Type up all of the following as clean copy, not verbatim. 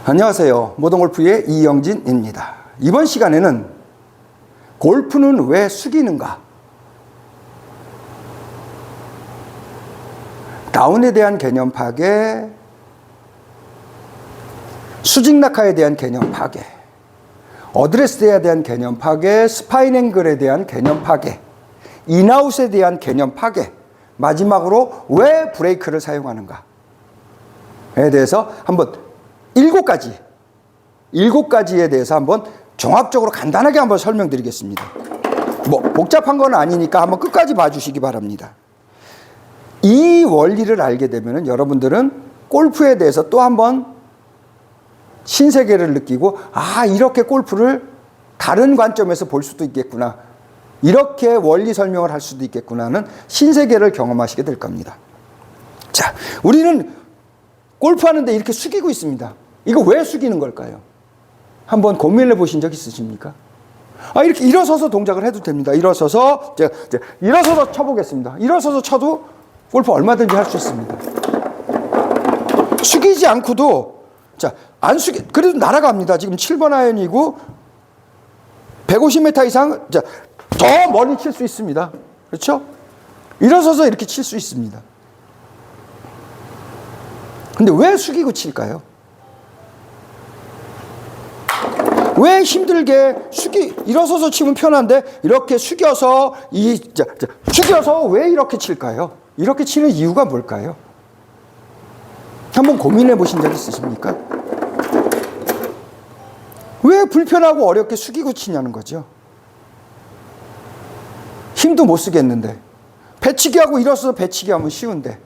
안녕하세요. 모던골프의 이영진입니다. 이번 시간에는 골프는 왜 숙이는가? 다운에 대한 개념 파괴, 수직 낙하에 대한 개념 파괴, 어드레스에 대한 개념 파괴, 스파인 앵글에 대한 개념 파괴, 인아웃에 대한 개념 파괴, 마지막으로 왜 브레이크를 사용하는가에 대해서 한번 7가지에 대해서 한번 종합적으로 간단하게 한번 설명드리겠습니다. 뭐 복잡한 건 아니니까 한번 끝까지 봐주시기 바랍니다. 이 원리를 알게 되면 여러분들은 골프에 대해서 또 한번 신세계를 느끼고, 이렇게 골프를 다른 관점에서 볼 수도 있겠구나, 이렇게 원리 설명을 할 수도 있겠구나는 신세계를 경험하시게 될 겁니다. 자, 우리는 골프하는데 이렇게 숙이고 있습니다. 이거 왜 숙이는 걸까요? 한번 고민해 보신 적 있으십니까? 이렇게 일어서서 동작을 해도 됩니다. 일어서서, 제가 일어서서 쳐보겠습니다. 일어서서 쳐도 골프 얼마든지 할 수 있습니다. 숙이지 않고도, 그래도 날아갑니다. 지금 7번 아이언이고, 150m 이상, 더 멀리 칠 수 있습니다. 그렇죠? 일어서서 이렇게 칠 수 있습니다. 근데 왜 숙이고 칠까요? 왜 힘들게 일어서서 치면 편한데 이렇게 숙여서 왜 이렇게 칠까요? 이렇게 치는 이유가 뭘까요? 한번 고민해 보신 적 있으십니까? 왜 불편하고 어렵게 숙이고 치냐는 거죠. 힘도 못 쓰겠는데, 배치기 하고 일어서서 배치기 하면 쉬운데.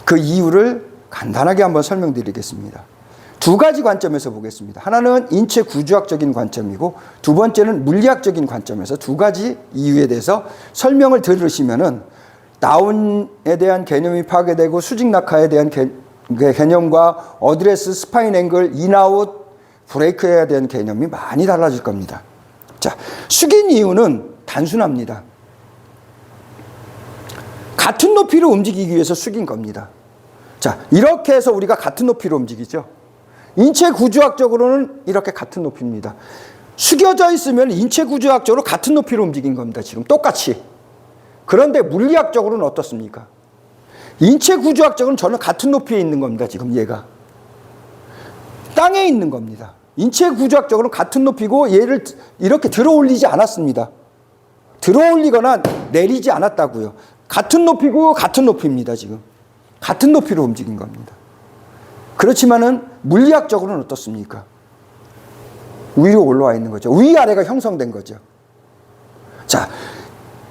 그 이유를 간단하게 한번 설명드리겠습니다. 2가지 관점에서 보겠습니다. 하나는 인체 구조학적인 관점이고, 두 번째는 물리학적인 관점에서 2가지 이유에 대해서 설명을 들으시면은 다운에 대한 개념이 파괴되고, 수직 낙하에 대한 개념과 어드레스, 스파인 앵글, 인아웃, 브레이크에 대한 개념이 많이 달라질 겁니다. 숙인 이유는 단순합니다. 같은 높이로 움직이기 위해서 숙인 겁니다. 이렇게 해서 우리가 같은 높이로 움직이죠. 인체 구조학적으로는 이렇게 같은 높이입니다. 숙여져 있으면 인체 구조학적으로 같은 높이로 움직인 겁니다. 지금 똑같이. 그런데 물리학적으로는 어떻습니까? 인체 구조학적으로는 저는 같은 높이에 있는 겁니다. 지금 얘가. 땅에 있는 겁니다. 인체 구조학적으로는 같은 높이고, 얘를 이렇게 들어 올리지 않았습니다. 들어 올리거나 내리지 않았다고요. 같은 높이고 같은 높이입니다. 지금. 같은 높이로 움직인 겁니다. 그렇지만은 물리학적으로는 어떻습니까? 위로 올라와 있는 거죠. 위아래가 형성된 거죠.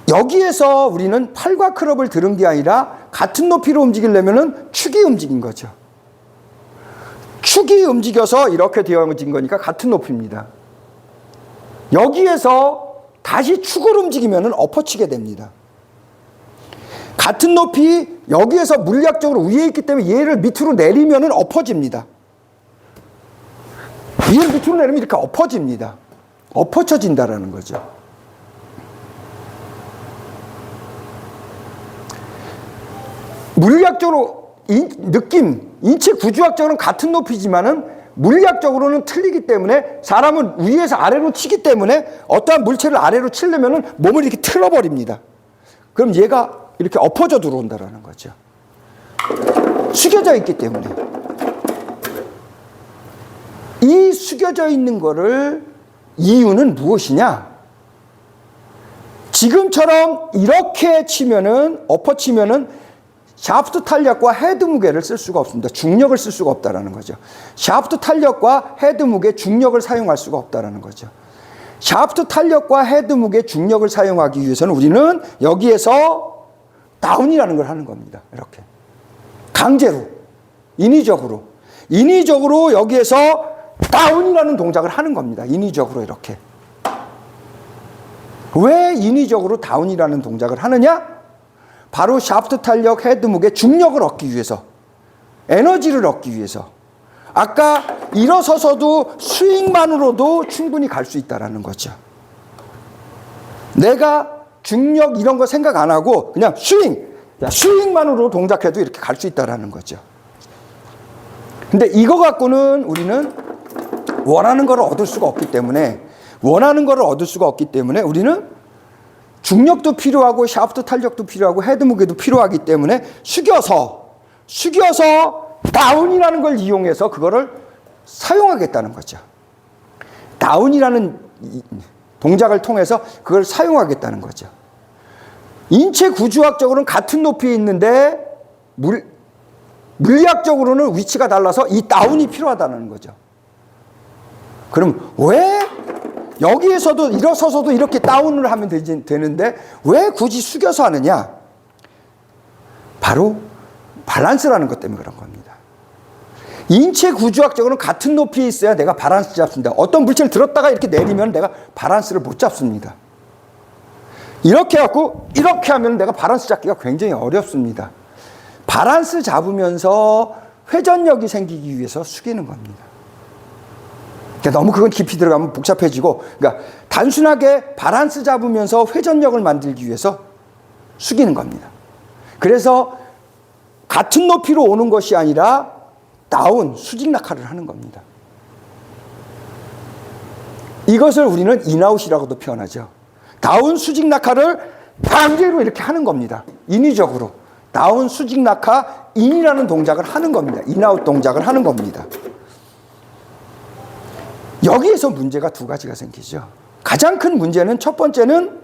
여기에서 우리는 팔과 클럽을 들은 게 아니라 같은 높이로 움직이려면은 축이 움직인 거죠. 축이 움직여서 이렇게 되어진 거니까 같은 높이입니다. 여기에서 다시 축을 움직이면은 엎어치게 됩니다. 같은 높이, 여기에서 물리학적으로 위에 있기 때문에 얘를 밑으로 내리면은 엎어집니다. 얘를 밑으로 내리면 이렇게 엎어집니다. 엎어쳐진다라는 거죠. 물리학적으로 인체 구조학적으로는 같은 높이지만은 물리학적으로는 틀리기 때문에, 사람은 위에서 아래로 치기 때문에 어떠한 물체를 아래로 치려면은 몸을 이렇게 틀어버립니다. 그럼 얘가 이렇게 엎어져 들어온다라는 거죠. 숙여져 있기 때문에. 이 숙여져 있는 거를 이유는 무엇이냐? 지금처럼 이렇게 치면은, 엎어치면은 샤프트 탄력과 헤드 무게를 쓸 수가 없습니다. 중력을 쓸 수가 없다라는 거죠. 샤프트 탄력과 헤드 무게, 중력을 사용할 수가 없다라는 거죠. 샤프트 탄력과 헤드 무게, 중력을 사용하기 위해서는 우리는 여기에서 다운이라는 걸 하는 겁니다. 이렇게. 강제로. 인위적으로 여기에서 다운이라는 동작을 하는 겁니다. 인위적으로 이렇게. 왜 인위적으로 다운이라는 동작을 하느냐? 바로 샤프트 탄력, 헤드 무게, 중력을 얻기 위해서, 에너지를 얻기 위해서. 아까 일어서서도 스윙만으로도 충분히 갈 수 있다는 거죠. 내가 중력 이런 거 생각 안 하고 그냥 스윙만으로 동작해도 이렇게 갈 수 있다는 거죠. 근데 이거 갖고는 우리는 원하는 거를 얻을 수가 없기 때문에 우리는 중력도 필요하고 샤프트 탄력도 필요하고 헤드 무게도 필요하기 때문에 숙여서 다운이라는 걸 이용해서 그거를 사용하겠다는 거죠. 다운이라는 동작을 통해서 그걸 사용하겠다는 거죠. 인체 구조학적으로는 같은 높이에 있는데 물리학적으로는 위치가 달라서 이 다운이 필요하다는 거죠. 그럼 왜 여기에서도 일어서서도 이렇게 다운을 하면 되는데 왜 굳이 숙여서 하느냐? 바로 밸런스라는 것 때문에 그런 겁니다. 인체 구조학적으로는 같은 높이에 있어야 내가 밸런스 잡습니다. 어떤 물체를 들었다가 이렇게 내리면 내가 밸런스를 못 잡습니다. 이렇게 해갖고 이렇게 하면 내가 밸런스 잡기가 굉장히 어렵습니다. 밸런스 잡으면서 회전력이 생기기 위해서 숙이는 겁니다. 그러니까 너무 그건 깊이 들어가면 복잡해지고, 그러니까 단순하게 밸런스 잡으면서 회전력을 만들기 위해서 숙이는 겁니다. 그래서 같은 높이로 오는 것이 아니라 다운, 수직 낙하를 하는 겁니다. 이것을 우리는 인아웃이라고도 표현하죠. 다운 수직 낙하를 강제로 이렇게 하는 겁니다. 인위적으로. 다운 수직 낙하 인이라는 동작을 하는 겁니다. 인아웃 동작을 하는 겁니다. 여기에서 문제가 두 가지가 생기죠. 가장 큰 문제는 첫 번째는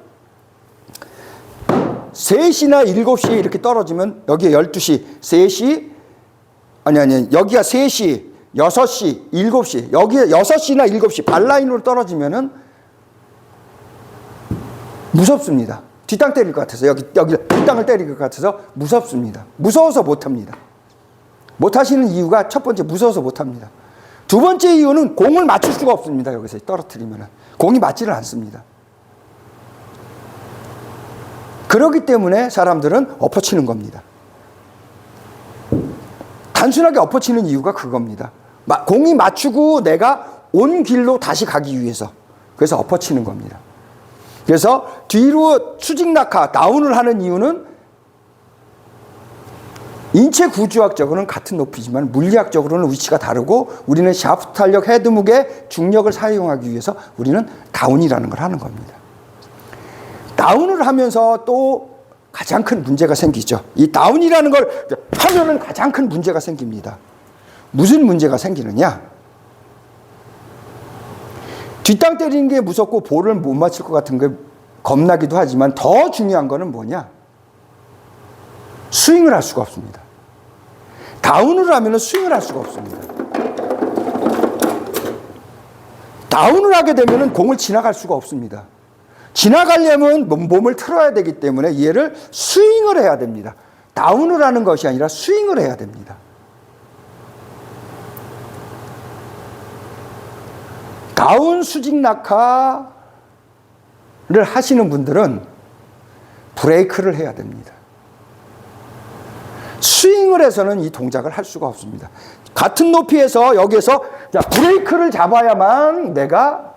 3시나 7시에 이렇게 떨어지면 여기에 12시, 3시, 여기가 3시, 6시, 7시, 여기에 6시나 7시 발라인으로 떨어지면은 무섭습니다. 뒷땅 때릴 것 같아서 여기 뒷땅을 때릴 것 같아서 무섭습니다. 무서워서 못합니다. 못하시는 이유가 첫 번째 무서워서 못합니다. 두 번째 이유는 공을 맞출 수가 없습니다. 여기서 떨어뜨리면 공이 맞지를 않습니다. 그렇기 때문에 사람들은 엎어치는 겁니다. 단순하게 엎어치는 이유가 그겁니다. 공이 맞추고 내가 온 길로 다시 가기 위해서. 그래서 엎어치는 겁니다. 그래서 뒤로 수직 낙하, 다운을 하는 이유는 인체 구조학적으로는 같은 높이지만 물리학적으로는 위치가 다르고 우리는 샤프트 탄력, 헤드 무게, 중력을 사용하기 위해서 우리는 다운이라는 걸 하는 겁니다. 다운을 하면서 또 가장 큰 문제가 생기죠. 이 다운이라는 걸 하면은 가장 큰 문제가 생깁니다. 무슨 문제가 생기느냐? 뒷땅 때리는 게 무섭고 볼을 못 맞출 것 같은 게 겁나기도 하지만 더 중요한 거는 뭐냐? 스윙을 할 수가 없습니다. 다운을 하면 스윙을 할 수가 없습니다. 다운을 하게 되면 공을 지나갈 수가 없습니다. 지나가려면 몸을 틀어야 되기 때문에 얘를 스윙을 해야 됩니다. 다운을 하는 것이 아니라 스윙을 해야 됩니다. 다운 수직 낙하를 하시는 분들은 브레이크를 해야 됩니다. 스윙을 해서는 이 동작을 할 수가 없습니다. 같은 높이에서 여기에서 브레이크를 잡아야만 내가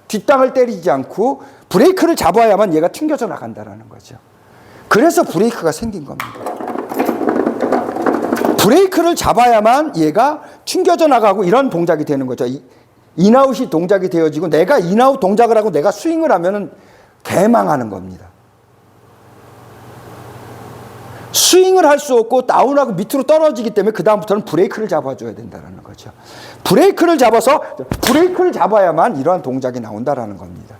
뒷땅을 때리지 않고 브레이크를 잡아야만 얘가 튕겨져 나간다는 거죠. 그래서 브레이크가 생긴 겁니다. 브레이크를 잡아야만 얘가 튕겨져 나가고 이런 동작이 되는 거죠. 인아웃이 동작이 되어지고 내가 인아웃 동작을 하고 내가 스윙을 하면은 개망하는 겁니다. 스윙을 할 수 없고 다운하고 밑으로 떨어지기 때문에 그 다음부터는 브레이크를 잡아줘야 된다는 거죠. 브레이크를 잡아서 브레이크를 잡아야만 이러한 동작이 나온다는 겁니다.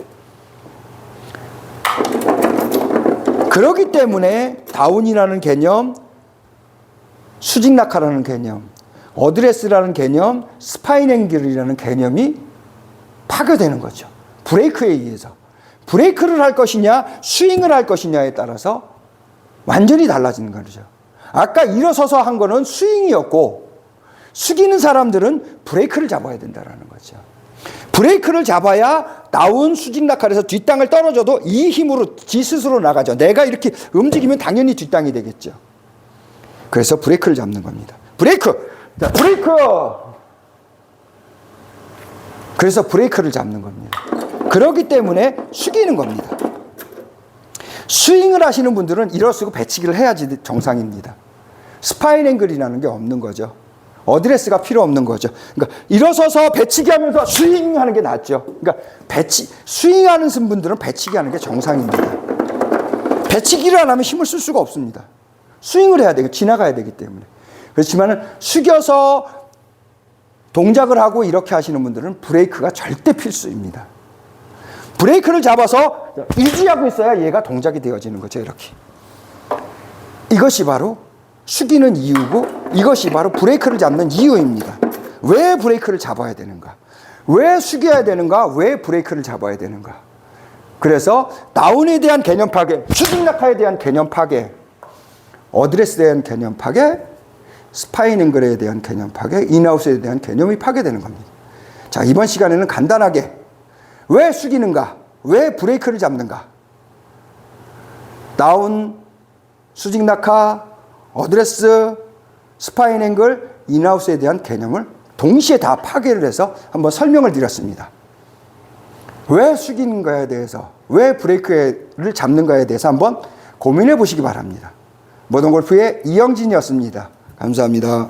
그렇기 때문에 다운이라는 개념, 수직 낙하라는 개념, 어드레스라는 개념, 스파인 앵글이라는 개념이 파괴되는 거죠. 브레이크에 의해서. 브레이크를 할 것이냐, 스윙을 할 것이냐에 따라서 완전히 달라지는 거죠. 아까 일어서서 한 거는 스윙이었고, 숙이는 사람들은 브레이크를 잡아야 된다는 거죠. 브레이크를 잡아야 다운 수직 낙하에서 뒷땅을 떨어져도 이 힘으로 지 스스로 나가죠. 내가 이렇게 움직이면 당연히 뒷땅이 되겠죠. 그래서 브레이크를 잡는 겁니다. 브레이크! 자, 브레이크! 그래서 브레이크를 잡는 겁니다. 그렇기 때문에 숙이는 겁니다. 스윙을 하시는 분들은 일어서고 배치기를 해야지 정상입니다. 스파인 앵글이라는 게 없는 거죠. 어드레스가 필요 없는 거죠. 그러니까 일어서서 배치기 하면서 스윙 하는 게 낫죠. 그러니까 스윙하는 분들은 배치기 하는 게 정상입니다. 배치기를 안 하면 힘을 쓸 수가 없습니다. 스윙을 해야 되고 지나가야 되기 때문에. 그렇지만은 숙여서 동작을 하고 이렇게 하시는 분들은 브레이크가 절대 필수입니다. 브레이크를 잡아서 유지하고 있어야 얘가 동작이 되어지는 거죠. 이렇게. 이것이 바로 숙이는 이유고 이것이 바로 브레이크를 잡는 이유입니다. 왜 브레이크를 잡아야 되는가? 왜 숙여야 되는가? 왜 브레이크를 잡아야 되는가? 그래서 다운에 대한 개념 파괴, 수직 낙하에 대한 개념 파괴, 어드레스에 대한 개념 파괴, 스파인 앵글에 대한 개념 파괴, 인아웃에 대한 개념이 파괴되는 겁니다. 자, 이번 시간에는 간단하게 왜 숙이는가? 왜 브레이크를 잡는가? 다운, 수직 낙하, 어드레스, 스파인 앵글, 인아웃에 대한 개념을 동시에 다 파괴를 해서 한번 설명을 드렸습니다. 왜 숙이는가에 대해서, 왜 브레이크를 잡는가에 대해서 한번 고민해 보시기 바랍니다. 모던골프의 이영진이었습니다. 감사합니다.